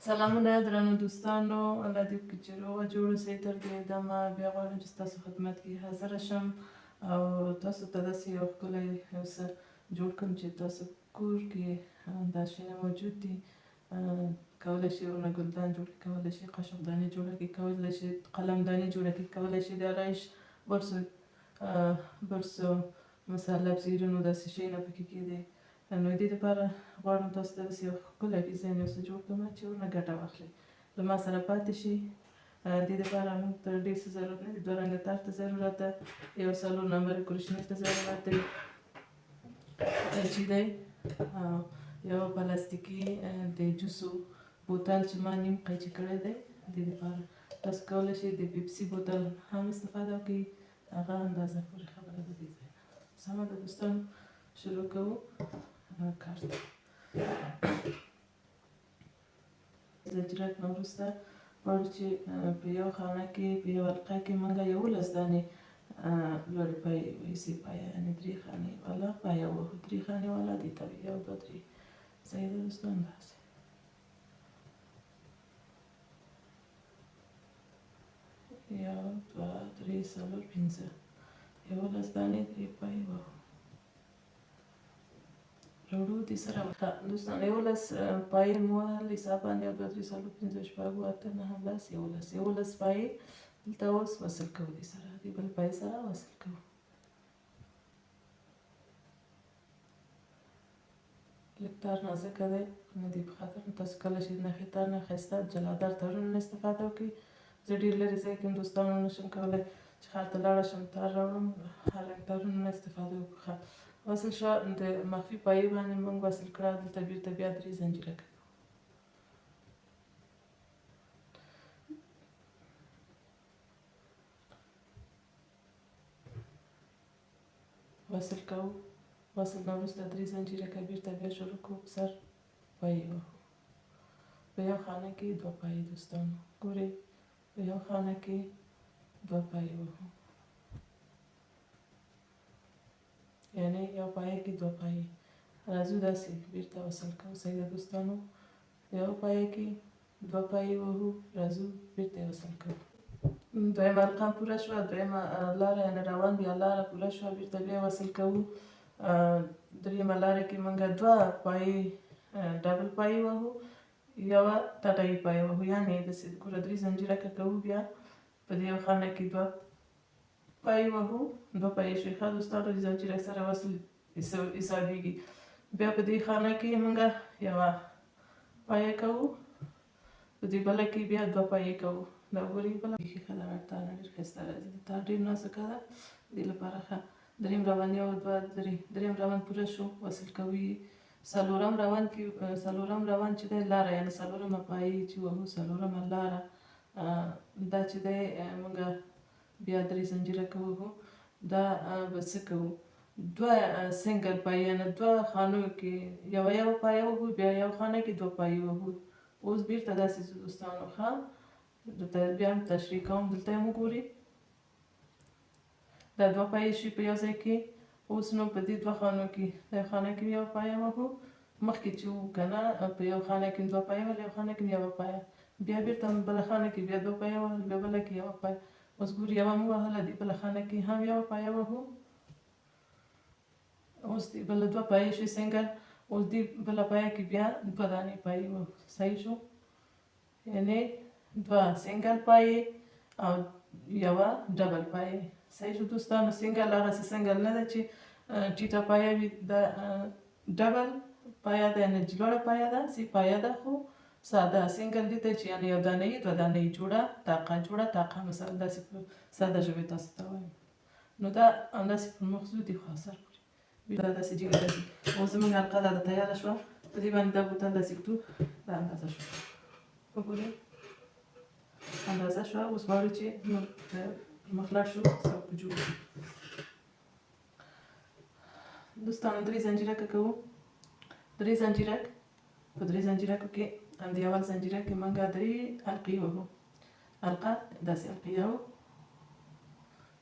سلامونه درنو دوستانو، الله دې وکړي چې روغ جوړ اوسئ. تر دې دمه بیا غواړم چې ستاسو خدمت کې حاضره شم او تاسو ته داسې یو ښکلی یو څه جوړ کړم چې تاسو کور کې دا شیان موجود دي. کولی شئ ورنه ګلدان جوړ کړئ، کولی شئ قاشقدانې جوړه کړئ، کولی شئ قلمدانې جوړه کړئ، کولی شئ د آرایش برسو مثلا زیرونو داسې شیونه پکې کېدی. نو دې دپاره غواړم تاسو ته داسې یو ښکلی ډیزاین یو څه جوړ کړم چې ورنه ګټه واخلئ، له ما سره پاتې شي. دې دپاره موږ ته ډېر څه ضرورت نه دی. 2 رنګه تار ته ضرورت ده، یو 4 نمبره کروشنل ته ضرورت دی، قیچي دی، یو پلاستیکي د جوسو بوتل چې ما نیم قیچي کړی دی. دې دپاره تاسو کولی شئ د پیپسي بوتل هم استفاده وکړئ، هغه اندازه پورې خبره ده. دې ځای سمه ده دوستانو، شروع کوو کار ته. زجرک نه وروسته غواړو چې په یو خانه کې په یو حلقه کې موږ 11 دانې لوړې پایې وایسي پایه، یعنې 3 خانې والا پایه وهو. 3 خانې والا دې ته وایي 1 2 3. صحیح ده دوستان؟ داسې 1 2 3 4 5 11 دانې 3 پایې وهو. راوړو دې سره دوستان 11 پایې مو وهل، حساب باندې 1 2 3 4 5 6 7 8 9 10 11 پایې دلته اوس وصل کوو. دې سره دې بل پایې سره وصل کوو. لږ تار نازکه دی، نو دې په خاطر تاسو کولی شئ نښې تار نه ښایسته جلادار تارونو نه استفاده وکړئ. زه ډېر لرې ځای کې هم دوستانو نشم کولی چې ښار ته لاړه شم تار راوړم، هر رنګ تارونو نه استفاده وکړو. وصل شوه، د مخفي پایې باندې موږ وصل کړه، دلته بیرته بیا 3 زنجیرکه وصل کوو. وصل نه وروسته 3 زنجیرکه بیرته بیا شروع کوو په سر پایې وهو. په یو خانه کې 2 پایې دوستانو، ګورئ په یو خانه کې 2 پایې وهو، یعنې یو پایه کې 2 پایې. راځو داسې بیرته وصل کوو. صحیح ده دوستانو؟ یو پایه کې 2 پایې وهو، راځو بیرته وصل کوو. دویمه حلقه پوره شوه، دویمه لاره یعنې روان بیا لاره پوره شوه، بیرته بیا وصل کوو. دریمه لاره کې موږ 2 پایې ډبل پایې وهو، یوه تټایي پایې وهو، یعنې داسې ګوره 3 زنجیرکه کوو. بیا په دې یو خانه کې 2 پایې وهو، 2 پایې شوې. ښه دوستانو، د زنجیرک سره وصل حسابېږي. بیا په دې خانه کې موږ یوه پایه کوو، په دې بله کې بیا 2 پایې کوو. دا ګورئ بله بیخي ښه ده، تار نه ډېر ښایسته راځي، تار ډېر نازکه ده، دې لپاره ښه. دریم روان 1 2 3، دریم روان پوره شو، وصل کوو یې. څلورم روان کې څلورم روان چې دی لاره، یعنې 4مه پایې چې وهو 4مه لاره، دا چې دی موږ بیا 3 زنجیرکه وهو. دا به څه کوو؟ 2 سنګل پایې، یعنې 2 خانو کې یوه پایه وهو، بیا یو خانه کې 2 پایې وهو. اوس بیرته داسې ځو دوستانو. ښه، دلته بیا هم تشریح کوم، دلته هم وګورئ دا 2 پایې شوي په یو ځای کې. اوس نو په دې 2 خانو کې یو خانه کې یوه پایه وهو، مخکې چې وو که نه په یو خانه کې 2 پایې وهل، یو خانه کې یوه پایه، بیا بیرته بله خانه کې بیا 2 پایې وهل، بیا بله کې یوه پایه. اوس ګورئ یوه مو وهله، دې بله خانه کې هم یوه پایه وهو. اوس دې بله 2 پایې شوې سنګل. اوس دې بله پایه کې بیا 2 دانې پایې وهو. صحیح شو؟ یعنې 2 سنګل پایې او یوه ډبل پایې. صحیح شو دوستانو؟ سنګل هغسې سنګل نه ده چې ټیټه پایه وي، دا ډبل پایه ده، یعنې لوړه پایه ده، سی پایه ده خو ساده. سنګل دې ته چې یعنې یو دانه یي 2 دانه یي، جوړه طاقه مثلا داسې په ساده ژبې تاسو ته وایم. نو دا همداسې پر مخ ځو، دې خوا سر پورې دا داسې جګه داسې. اوس زموږ حلقه دا تیاره شوه، په دې باندې دا بوتل داسې ږدو، دا اندازه شوه. وګورئ اندازه شوه. اوس غواړو چې نور پر مخ لاړ شو، سر په جوړ کړو. دوستانو 3 زنجیرکه کوو. 3 زنجیرک، په 3 زنجیرکو کې هم د اول زنجیرک کې موږ 3 حلقې وهو. حلقه داسې حلقې یو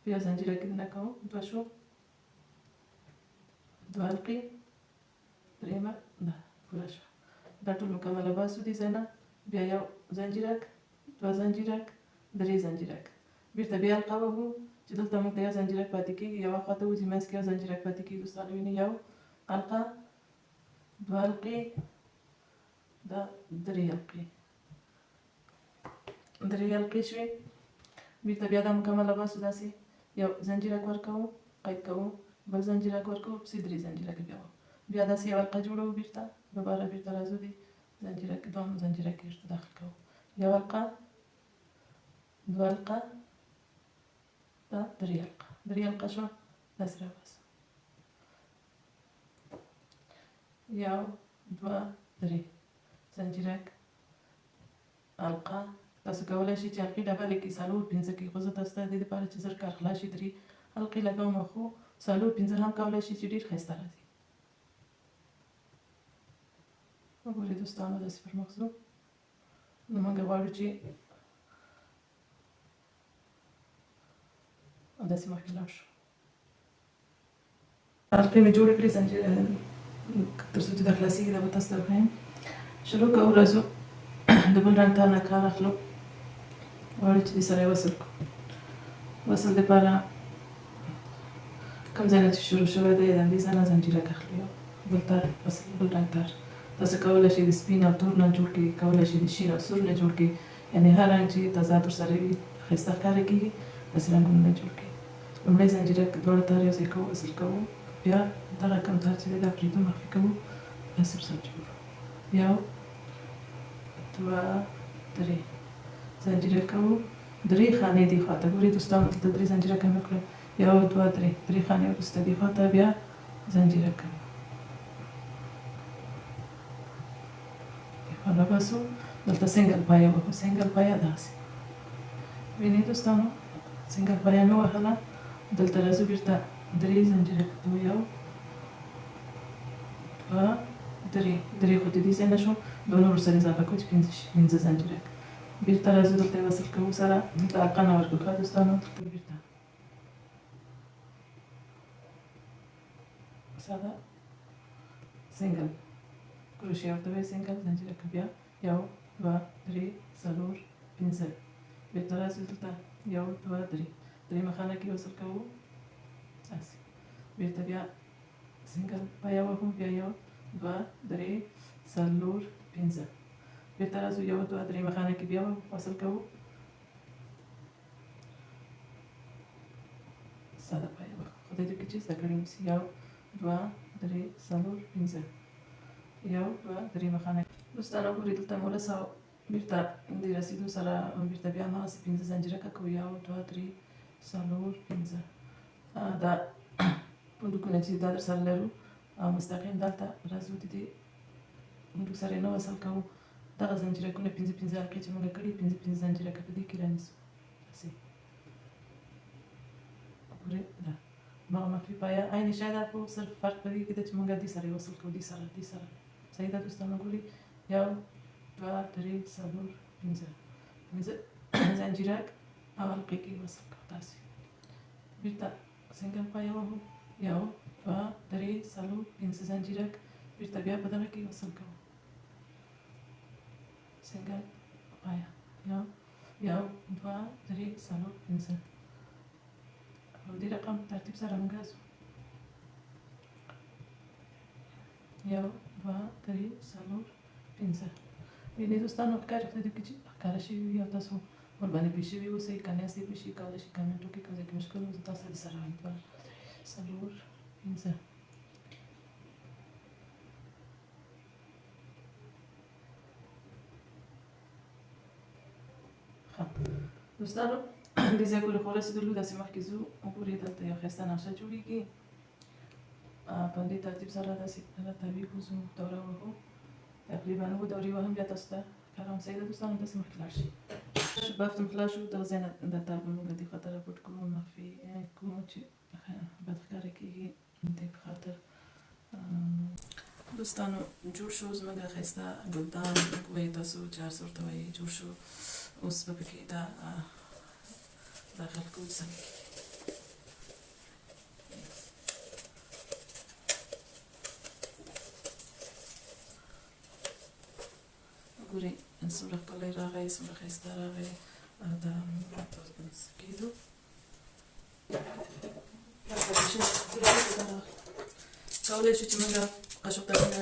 په یو زنجیرک کې دننه کوو، 2 شو، 2 حلقې، درېیمه دا پوره شوه. دا ټول مکمله باسو دې ځای نه. بیا یو زنجیرک، دوه زنجیرک، درې زنجیرک. بیرته بیا حلقه وهو چې دلته موږ ته یو زنجیرک پاتې کېږي، یوه خوا ته وځي، منځ کې یو زنجیرک پاتې کېږي. دوستانو وینئ، یو حلقه، دوه حلقې، دا درې حلقې. درې حلقې شوې. بیرته بیا دا مکمله باسو. داسې یو زنجیرک ورکوو، قید کوو، بل زنجیرک ورکوو، پسې درې زنجیرکه بیا بیا داسې یو حلقه جوړوو. بیرته دوباره بیرته راځو، دې زنجیرک دوم زنجیرک کې ورته داخل کوو. یو حلقه، دوه حلقه، دا درې حلقه. درې حلقه شوه. داسې راباسو. یو، دوه، درې زنجیرک، حلقه. تاسو کولی شئ چې حلقې ډبلې کړئ، څلور پنځه کړئ، خو زه تاسو ته د دې لپاره چې زر کار خلاص شي 3 حلقې لګوم، خو څلور پنځه هم کولی شئ چې ډېر ښایسته راځي. وګورئ دوستانو، داسې پر مخ ځو. نو موږ غواړو چې داسې مخکې لاړ شو. حلقې مې جوړې کړې، تر څو چې دا خلاصېږي دا به تاسو ته وښیم. شروع کوو، راځو د بل رنګ تار نه کار اخلو. غواړو چې دې سره یې وصل کړو. وصل دپاره کوم ځای نه چې شروع شوی دی د همدې ځای نه زنجیرک اخلو. یو بل تار وصل، بل رنګ تار. تاسو کولی شئ د سپین او تور نه جوړ کړئ، کولی شئ د شین او سور نه جوړ کړئ، یعنې هر رنګ چې تضاد ورسره وي ښایسته ښکاره کېږي، داسې رنګونه نه جوړ کړئ. لومړی زنجیرک دواړه تار یو ځای کوو، وصل کوو. بیا دغه کوم تار چې دی دا پرېږدو، مخفي کوو، داسې ورسره جوړو. یو، دوه، درې زنجیرک کوو. درې خانې دې خوا ته. ګورئ دوستانو، دلته درې زنجیرکه مې وکړل. یو، دوه، درې. درې خانې وروسته دې خوا ته بیا زنجیرک کوو. دې خوا راباسو. دلته سنګل پایه وهو. سنګل پایه داسې وینئ دوستانو، سنګل پایه مې وهله. دلته راځو، بیرته درې زنجیرک کوو. یو، دوه، درې. درې خو د دې ځای نه شو، دوه نور ورسره اضافه کوو چې پنځه شي. پنځه زنجیرک. بیرته راځو، دلته یې وصل کوو سره. دلته حلقه نه ورکوو. ښه دوستانو، دلته بیرته ساده سنګل کروشیا ورته وایي، سنګل زنجیرک. بیا یو، دوه، درې، څلور، پنځه. بیرته راځو، دلته یو، دوه، درې. درې مخانه کې وصل کوو. داسې. بیرته بیا سنګل پایه وهو. بیا یو، دوه، درې، څلور، پنځه. بیرته راځو، یو، دوه، درې مخانه کې بیا وصل کوو. ساده پایه وهو. خدای دې وکړي چې زده کړي مو شي. یو، دوه، درې، څلور، پنځه. یو، دوه، درې مخانه. دوستانو ګورئ، دلته مو ورساوه. بیرته د رسېدو سره بیرته بیا هماغسې پنځه زنجیرکه کوو. یو، دوه، درې، څلور، پنځه. دا پنډکونه چې دا در سره لرو او مستقیم دلته راځو، د دې پنډک سره یې نه وصل کوو. دغه زنجیرکونه پنځه پنځه حلقې چې موږ کړي، پنځه پنځه زنجیرکه په دې کې رانیسو. داسې ګورئ، دا هماغه مخفي پایه عین شی ده، خو صرف فرق په دې کې ده چې موږ دې سره یې وصل کوو. دې سره، دې سره. صحیح ده دوستانو؟ ګورئ، یو، دوه، درې، څلور، پنځه. پنځه زنجیرک او حلقې کې وصل کوو. داسې بیرته سنګل پایه وهو. یو، دوه، درې، څلور، پنځه زنجیرک. بیرته بیا په دغه کې وصل کوو. سنګل پایه. یو، دوه، درې، څلور، پنځه. په دې رقم ترتیب سره موږ ځو. یو، دوه، درې، څلور، پنځه. وینئ دوستانو، ښکاري خدای دې وکړي چې ښکاره شوي وي او تاسو ورباندې پوه شوي اوسئ. که نه یاستئ پوه شوي، کولی شئ کمنټ وکړئ. کوم ځای کې مشکل و زه تاسو سره سره وایم. دوه، څلور، پنځه. ښه دوستانو، دې ځای پورې خو رسېدلو. داسې مخکې ځو. وګورئ، دلته یو ښایسته نقشه جوړېږي. په همدې ترتیب سره داسې راتاویږو، ځو، دوره وهو. تقریبا 7 دورې وهم. بیا تاسو ته ښکاره صحیح ده دوستانو؟ داسې مخکې لاړ شئ. بافت هم خلاص شو. دغه ځای نه دا تار به موږ دې خواته راپورټ کړو، مخفي کوو چې بد ښکاره کېږي. دې په خاطر دوستانو جوړ شو زموږ ښایسته ګلدان. وایي تاسو چې هر څه ورته وایي، جوړ شو. اوس به پکې دا داخل کوو څنګه. ګوري څومره ښکلی راغی، څومره ښایسته راغی. دا تاسو کېدو کولی شو چې موږ قاشق دانونه